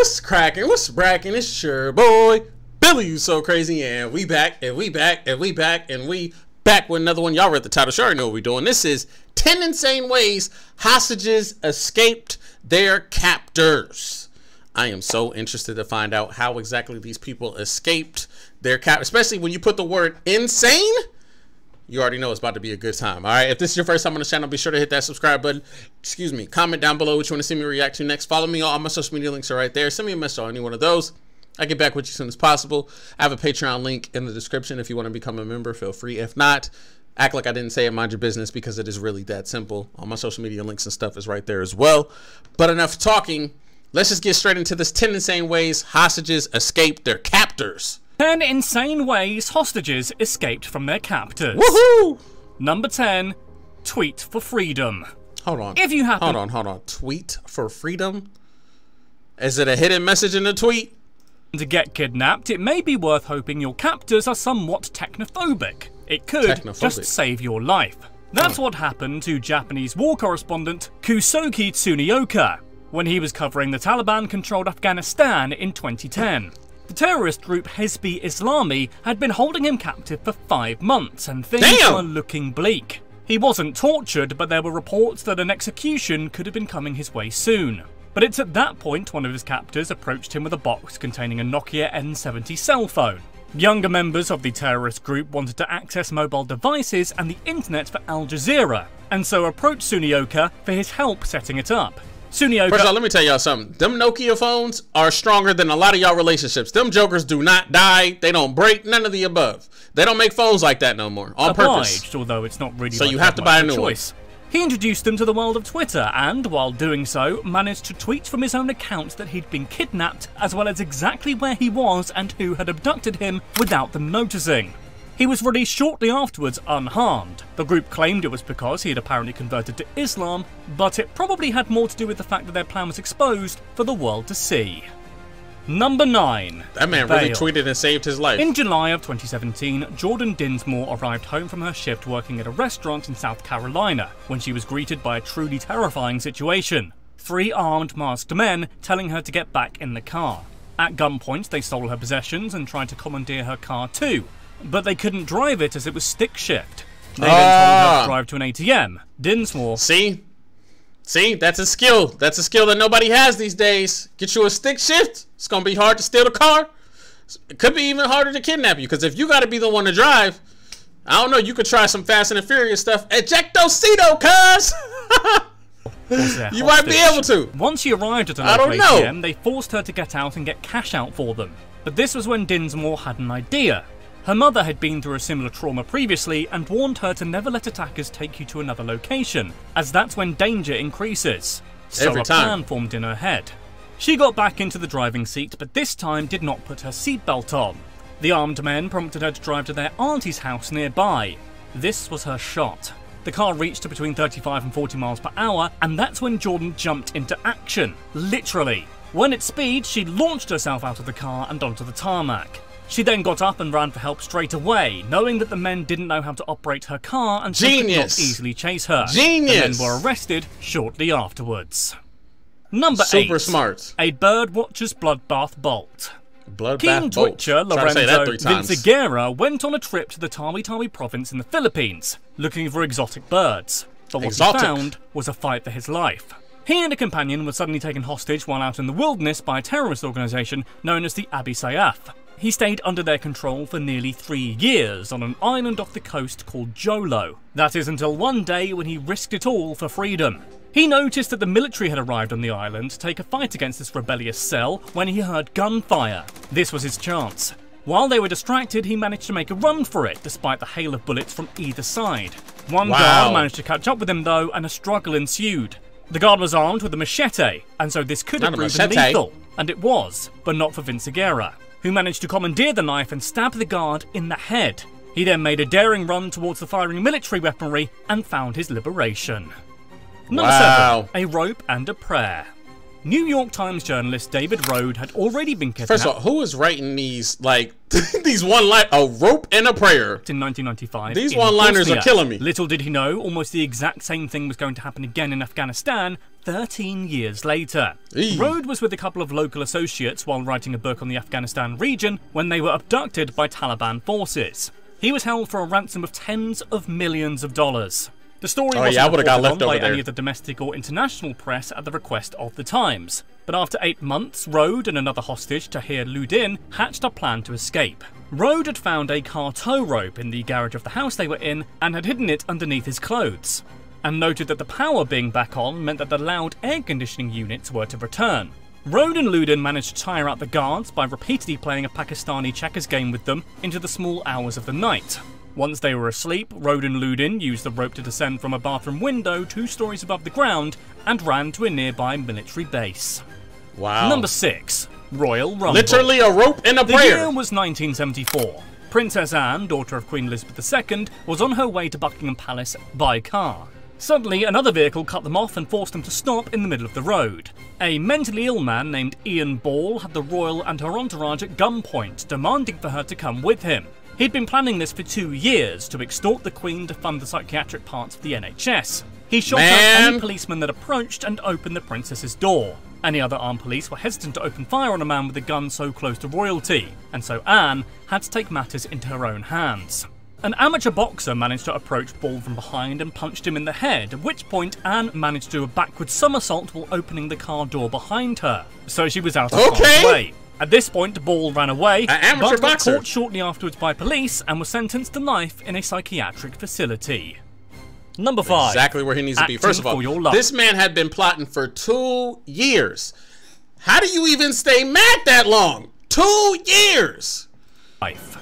What's cracking? What's bracking? It's your boy, BillyYouSoCrazy, and we back, and we back, and we back, and we back with another one. Y'all read the title, sure already know what we're doing. This is 10 insane ways hostages escaped their captors. I am so interested to find out how exactly these people escaped their captors, especially when you put the word insane. You already know it's about to be a good time. All right, if this is your first time on the channel, be sure to hit that subscribe button. Excuse me. Comment down below what you want to see me react to next. Follow me on all my social media links are right there. Send me a message on any one of those. I'll get back with you as soon as possible. I have a Patreon link in the description. If you want to become a member, feel free. If not, act like I didn't say it. Mind your business, because it is really that simple. All my social media links and stuff is right there as well. But enough talking. Let's just get straight into this 10 insane ways hostages escaped their captors. 10 insane ways hostages escaped from their captors. Woohoo! Number 10, tweet for freedom. Hold on. If you happen... Hold on. Tweet for freedom? Is it a hidden message in the tweet? To get kidnapped, it may be worth hoping your captors are somewhat technophobic. It could just save your life. That's what happened to Japanese war correspondent Kusuke Tsunioka when he was covering the Taliban-controlled Afghanistan in 2010. The terrorist group Hizb Islami had been holding him captive for 5 months, and things were looking bleak. He wasn't tortured, but there were reports that an execution could have been coming his way soon. But it's at that point one of his captors approached him with a box containing a Nokia N70 cell phone. Younger members of the terrorist group wanted to access mobile devices and the internet for Al Jazeera, and so approached Tsunioka for his help setting it up. Tsunioka... First of all, let me tell y'all something. Them Nokia phones are stronger than a lot of y'all relationships. Them jokers do not die. They don't break. None of the above. They don't make phones like that no more. On purpose. Although it's not really so you have to buy a new one. He introduced them to the world of Twitter and, while doing so, managed to tweet from his own account that he'd been kidnapped, as well as exactly where he was and who had abducted him without them noticing. He was released shortly afterwards unharmed. The group claimed it was because he had apparently converted to Islam, but it probably had more to do with the fact that their plan was exposed for the world to see. Number 9. That man really tweeted and saved his life. In July of 2017, Jordan Dinsmore arrived home from her shift working at a restaurant in South Carolina when she was greeted by a truly terrifying situation. 3 armed, masked men telling her to get back in the car. At gunpoint, they stole her possessions and tried to commandeer her car too. But they couldn't drive it as it was stick shift. They then told her to drive to an ATM. Dinsmore... See, that's a skill. That's a skill that nobody has these days. Get you a stick shift. It's going to be hard to steal the car. It could be even harder to kidnap you, because if you got to be the one to drive, I don't know, you could try some Fast and the Furious stuff. Ejectocito, cuz! You might be able to. Once she arrived at an local ATM, they forced her to get out and get cash out for them. But this was when Dinsmore had an idea. Her mother had been through a similar trauma previously and warned her to never let attackers take you to another location, as that's when danger increases. So a plan formed in her head. She got back into the driving seat, but this time did not put her seatbelt on. The armed men prompted her to drive to their auntie's house nearby. This was her shot. The car reached to between 35 and 40 miles per hour, and that's when Jordan jumped into action. Literally. When at speed, she launched herself out of the car and onto the tarmac. She then got up and ran for help straight away, knowing that the men didn't know how to operate her car and so could not easily chase her. The men were arrested shortly afterwards. Number 8. Super smart. A bird watcher's bloodbath bolt. Keen Twitcher Lorenzo Vinciguerra went on a trip to the Tawi-Tawi province in the Philippines, looking for exotic birds. But what he found was a fight for his life. He and a companion were suddenly taken hostage while out in the wilderness by a terrorist organisation known as the Abi Sayyaf. He stayed under their control for nearly 3 years on an island off the coast called Jolo. That is until one day when he risked it all for freedom. He noticed that the military had arrived on the island to take a fight against this rebellious cell when he heard gunfire. This was his chance. While they were distracted, he managed to make a run for it despite the hail of bullets from either side. One guard managed to catch up with him though, and a struggle ensued. The guard was armed with a machete, and so this could have proven lethal. And it was, but not for Vinciguerra, who managed to commandeer the knife and stab the guard in the head. He then made a daring run towards the firing military weaponry and found his liberation. Number 7. A rope and a prayer. New York Times journalist David Rode had already been kidnapped. First of all, who is writing these, like, these one-line, a rope and a prayer? In 1995. These one-liners are killing me. Little did he know, almost the exact same thing was going to happen again in Afghanistan 13 years later. Rode was with a couple of local associates while writing a book on the Afghanistan region when they were abducted by Taliban forces. He was held for a ransom of tens of millions of dollars. The story wasn't reported on by any of the domestic or international press at the request of the Times. But after 8 months, Rode and another hostage, Tahir Ludin, hatched a plan to escape. Rode had found a car tow rope in the garage of the house they were in and had hidden it underneath his clothes, and noted that the power being back on meant that the loud air conditioning units were to return. Rode and Ludin managed to tire out the guards by repeatedly playing a Pakistani checkers game with them into the small hours of the night. Once they were asleep, Rode and Ludin used the rope to descend from a bathroom window 2 stories above the ground and ran to a nearby military base. Wow. Number 6. Royal Rumble. Literally a rope and a prayer. The year was 1974. Princess Anne, daughter of Queen Elizabeth II, was on her way to Buckingham Palace by car. Suddenly, another vehicle cut them off and forced them to stop in the middle of the road. A mentally ill man named Ian Ball had the royal and her entourage at gunpoint, demanding for her to come with him. He'd been planning this for 2 years to extort the Queen to fund the psychiatric parts of the NHS. He shot at any policeman that approached and opened the princess's door. Any other armed police were hesitant to open fire on a man with a gun so close to royalty, and so Anne had to take matters into her own hands. An amateur boxer managed to approach Ball from behind and punched him in the head, at which point Anne managed to do a backward somersault while opening the car door behind her, so she was out of harm's way. At this point, Ball ran away, but was caught shortly afterwards by police and was sentenced to life in a psychiatric facility. Number 5. Exactly where he needs to be. First of all, this man had been plotting for 2 years. How do you even stay mad that long? 2 years! Life.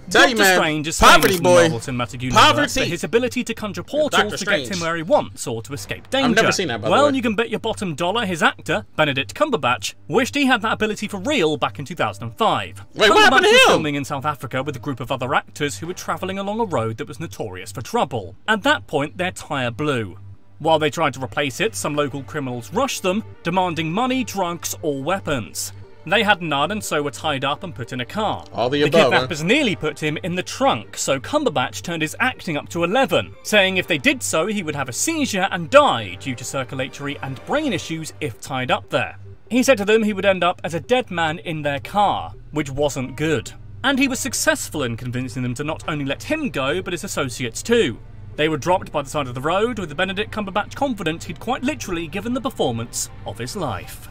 Tell you, man, Strange is poverty boy, poverty. His ability to conjure portals to get him where he wants or to escape danger. I've never seen that, by the way. Well, you can bet your bottom dollar his actor, Benedict Cumberbatch, wished he had that ability for real back in 2005. Wait, what happened to him? Was filming in South Africa with a group of other actors who were travelling along a road that was notorious for trouble. At that point, their tyre blew. While they tried to replace it, some local criminals rushed them, demanding money, drugs, or weapons. They had none and so were tied up and put in a car. All the above, kidnappers huh? nearly put him in the trunk, so Cumberbatch turned his acting up to 11, saying if they did so he would have a seizure and die due to circulatory and brain issues if tied up there. He said to them he would end up as a dead man in their car, which wasn't good. And he was successful in convincing them to not only let him go, but his associates too. They were dropped by the side of the road, with Benedict Cumberbatch confident he'd quite literally given the performance of his life.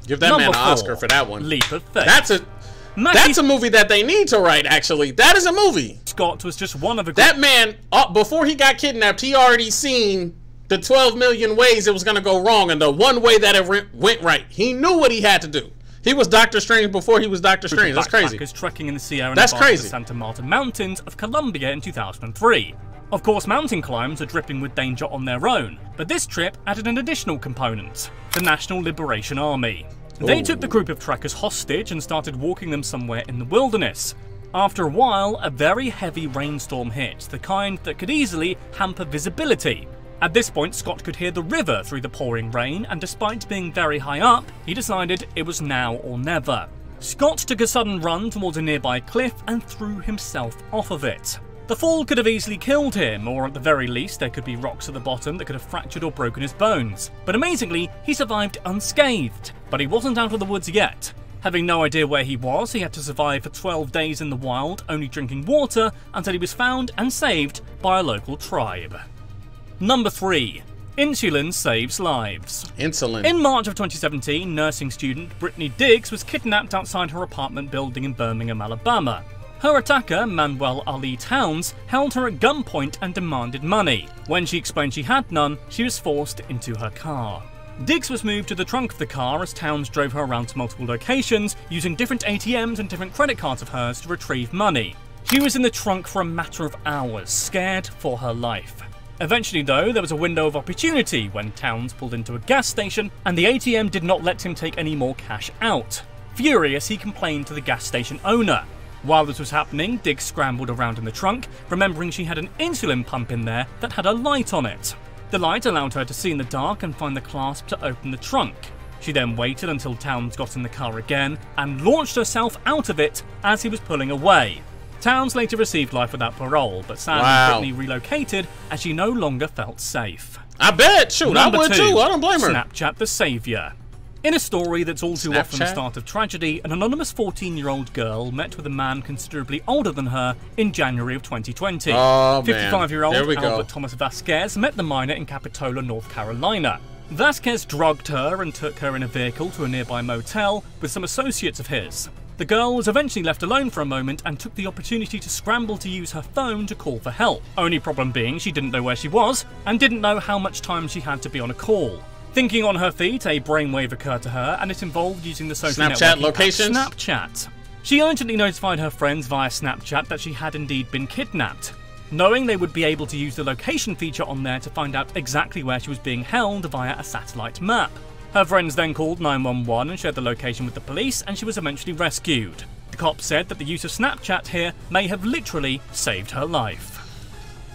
Give that man an Oscar for that one. Leap of Faith. That's a movie that they need to write, actually. That is a movie. Scott was just one of a... That man, before he got kidnapped, he already seen the 12 million ways it was going to go wrong, and the one way that it went right. He knew what he had to do. He was Doctor Strange before he was Doctor Strange. That's crazy. Trekking in the Sierra Nevada and the Santa Marta Mountains of Colombia in 2003. Of course, mountain climbs are dripping with danger on their own, but this trip added an additional component: the National Liberation Army. They took the group of trekkers hostage and started walking them somewhere in the wilderness. After a while, a very heavy rainstorm hit, the kind that could easily hamper visibility. At this point, Scott could hear the river through the pouring rain, and despite being very high up, he decided it was now or never. Scott took a sudden run towards a nearby cliff and threw himself off of it. The fall could have easily killed him, or at the very least there could be rocks at the bottom that could have fractured or broken his bones. But amazingly, he survived unscathed. But he wasn't out of the woods yet. Having no idea where he was, he had to survive for 12 days in the wild, only drinking water until he was found and saved by a local tribe. Number 3. Insulin saves lives. Insulin. In March of 2017, nursing student Brittany Diggs was kidnapped outside her apartment building in Birmingham, Alabama. Her attacker, Manuel Ali Towns, held her at gunpoint and demanded money. When she explained she had none, she was forced into her car. Diggs was moved to the trunk of the car as Towns drove her around to multiple locations, using different ATMs and different credit cards of hers to retrieve money. She was in the trunk for a matter of hours, scared for her life. Eventually though, there was a window of opportunity when Towns pulled into a gas station and the ATM did not let him take any more cash out. Furious, he complained to the gas station owner. While this was happening, Diggs scrambled around in the trunk, remembering she had an insulin pump in there that had a light on it. The light allowed her to see in the dark and find the clasp to open the trunk. She then waited until Towns got in the car again and launched herself out of it as he was pulling away. Towns later received life without parole, but sadly Brittany relocated as she no longer felt safe. I bet. Shoot, I would too. I don't blame her. Snapchat the savior. In a story that's all too often the start of tragedy, an anonymous 14-year-old girl met with a man considerably older than her in January of 2020. 55-year-old Albert Thomas Vasquez met the minor in Capitola, North Carolina. Vasquez drugged her and took her in a vehicle to a nearby motel with some associates of his. The girl was eventually left alone for a moment and took the opportunity to scramble to use her phone to call for help. Only problem being she didn't know where she was and didn't know how much time she had to be on a call. Thinking on her feet, a brainwave occurred to her, and it involved using the social networking app Snapchat. She urgently notified her friends via Snapchat that she had indeed been kidnapped, knowing they would be able to use the location feature on there to find out exactly where she was being held via a satellite map. Her friends then called 911 and shared the location with the police, and she was eventually rescued. The cops said that the use of Snapchat here may have literally saved her life.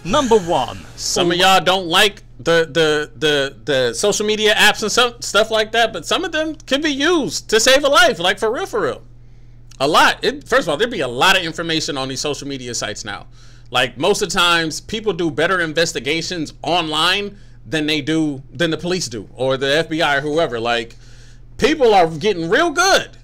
Number 1. Some of y'all don't like the social media apps and stuff like that, but some of them can be used to save a life, like for real. A lot. First of all, there'd be a lot of information on these social media sites now. Like, most of the times, people do better investigations online than the police do, or the FBI or whoever. Like, people are getting real good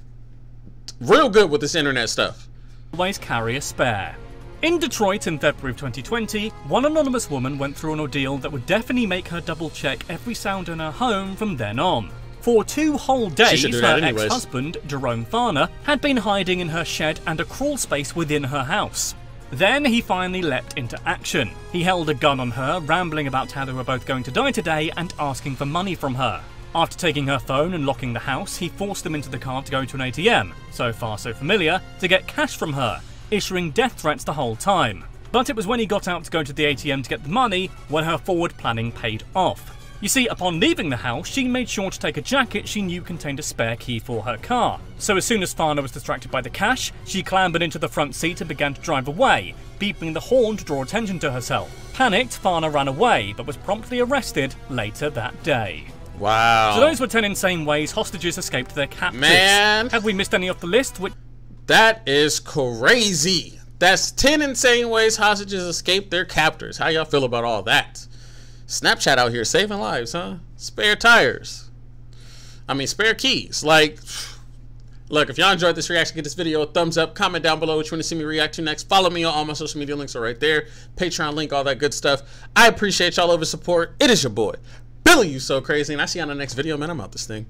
with this internet stuff. Always carry a spare. In Detroit in February of 2020, one anonymous woman went through an ordeal that would definitely make her double-check every sound in her home from then on. For 2 whole days, her ex-husband, Jerome Farner, had been hiding in her shed and a crawl space within her house. Then he finally leapt into action. He held a gun on her, rambling about how they were both going to die today and asking for money from her. After taking her phone and locking the house, he forced them into the car to go to an ATM, so far so familiar, to get cash from her, issuing death threats the whole time. But it was when he got out to go to the ATM to get the money when her forward planning paid off. You see, upon leaving the house, she made sure to take a jacket she knew contained a spare key for her car. So as soon as Farner was distracted by the cash, she clambered into the front seat and began to drive away, beeping the horn to draw attention to herself. Panicked, Farner ran away, but was promptly arrested later that day. Wow. So those were 10 insane ways hostages escaped their captors. Man. Have we missed any off the list? That is crazy. That's 10 insane ways hostages escaped their captors. How y'all feel about all that? Snapchat out here saving lives, huh? Spare tires. I mean, spare keys. Like, look, if y'all enjoyed this reaction, give this video a thumbs up. Comment down below what you want to see me react to next. Follow me on all my social media links are right there. Patreon link, all that good stuff. I appreciate y'all over support. It is your boy, BillyYouSoCrazy, and I see you on the next video, man. I'm out this thing.